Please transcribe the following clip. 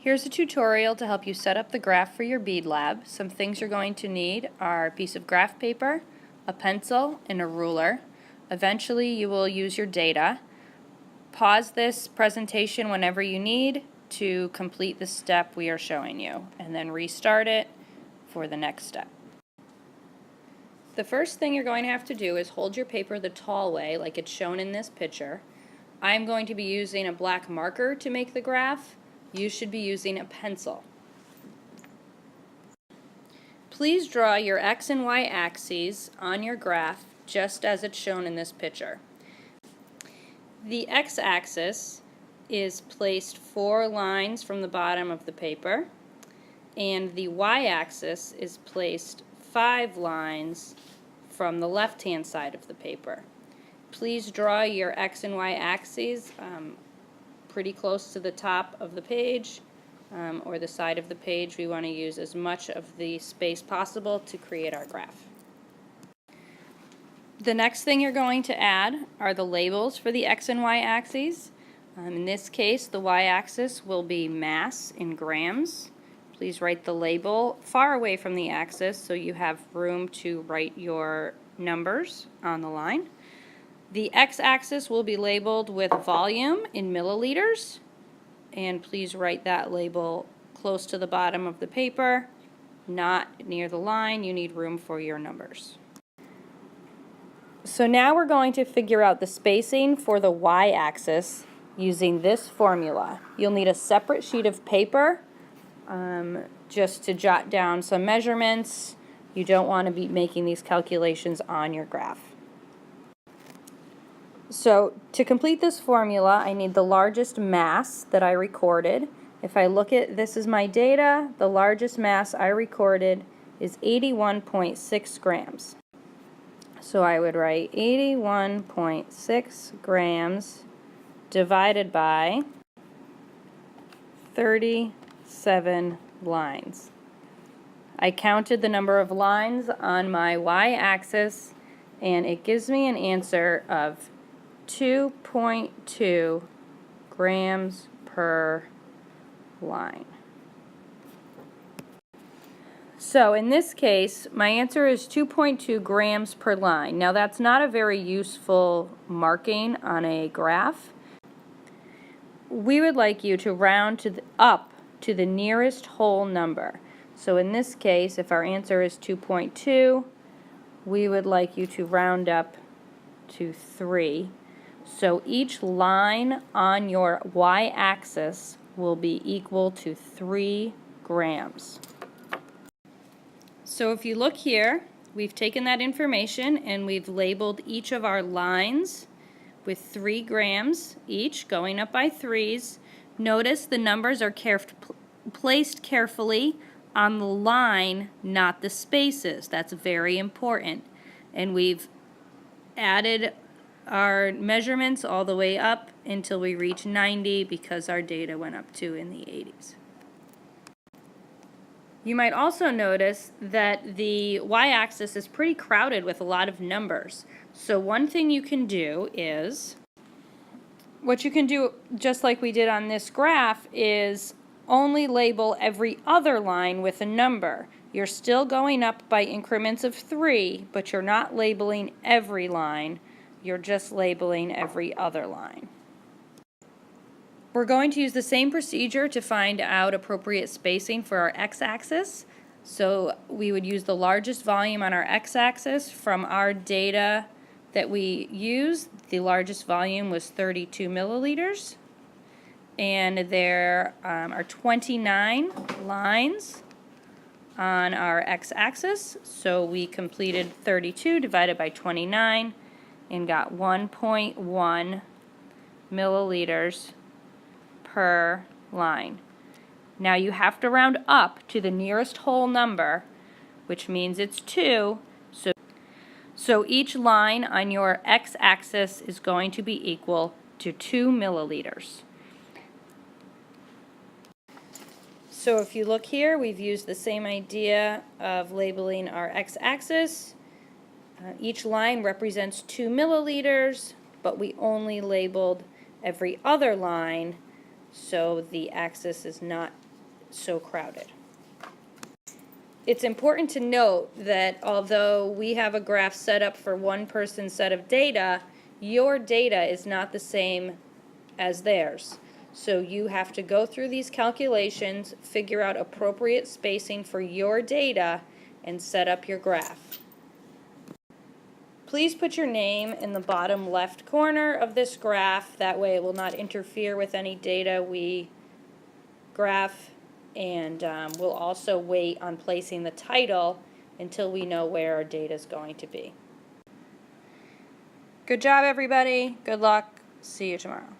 Here's a tutorial to help you set up the graph for your bead lab. Some things you're going to need are a piece of graph paper, a pencil, and a ruler. Eventually you will use your data. Pause this presentation whenever you need to complete the step we are showing you, and then restart it for the next step. The first thing you're going to have to do is hold your paper the tall way, like it's shown in this picture. I'm going to be using a black marker to make the graph. You should be using a pencil. Please draw your X and Y axes on your graph just as it's shown in this picture. The X-axis is placed 4 lines from the bottom of the paper, and the Y-axis is placed 5 lines from the left-hand side of the paper. Please draw your X and Y axes pretty close to the top of the page or the side of the page. We want to use as much of the space possible to create our graph. The next thing you're going to add are the labels for the X and Y axes. In this case, the Y-axis will be mass in grams. Please write the label far away from the axis so you have room to write your numbers on the line. The X-axis will be labeled with volume in milliliters, and please write that label close to the bottom of the paper, not near the line. You need room for your numbers. So now we're going to figure out the spacing for the Y-axis using this formula. You'll need a separate sheet of paper just to jot down some measurements. You don't want to be making these calculations on your graph. So to complete this formula, I need the largest mass that I recorded. If I look at this is my data, the largest mass I recorded is 81.6 grams. So I would write 81.6 grams divided by 37 lines. I counted the number of lines on my Y-axis, and it gives me an answer of 2.2 grams per line. So in this case, my answer is 2.2 grams per line. Now that's not a very useful marking on a graph. We would like you to round up to the nearest whole number. So in this case, if our answer is 2.2, we would like you to round up to 3. So each line on your Y-axis will be equal to 3 grams. So if you look here, we've taken that information and we've labeled each of our lines with 3 grams each, going up by 3s. Notice the numbers are placed carefully on the line, not the spaces. That's very important. And we've added our measurements all the way up until we reach 90 because our data went up to in the 80s. You might also notice that the Y-axis is pretty crowded with a lot of numbers. So one thing you can do is, what you can do just like we did on this graph is only label every other line with a number. You're still going up by increments of 3, but you're not labeling every line. You're just labeling every other line. We're going to use the same procedure to find out appropriate spacing for our X-axis. So we would use the largest volume on our X-axis. From our data that we used, the largest volume was 32 milliliters. And there are 29 lines on our X-axis. So we completed 32 divided by 29 and got 1.1 milliliters per line. Now you have to round up to the nearest whole number, which means it's 2. So each line on your X-axis is going to be equal to 2 milliliters. So if you look here, we've used the same idea of labeling our X-axis. Each line represents 2 milliliters, but we only labeled every other line, so the axis is not so crowded. It's important to note that although we have a graph set up for one person's set of data, your data is not the same as theirs. So you have to go through these calculations, figure out appropriate spacing for your data, and set up your graph. Please put your name in the bottom left corner of this graph. That way it will not interfere with any data we graph. And we'll also wait on placing the title until we know where our data is going to be. Good job, everybody. Good luck. See you tomorrow.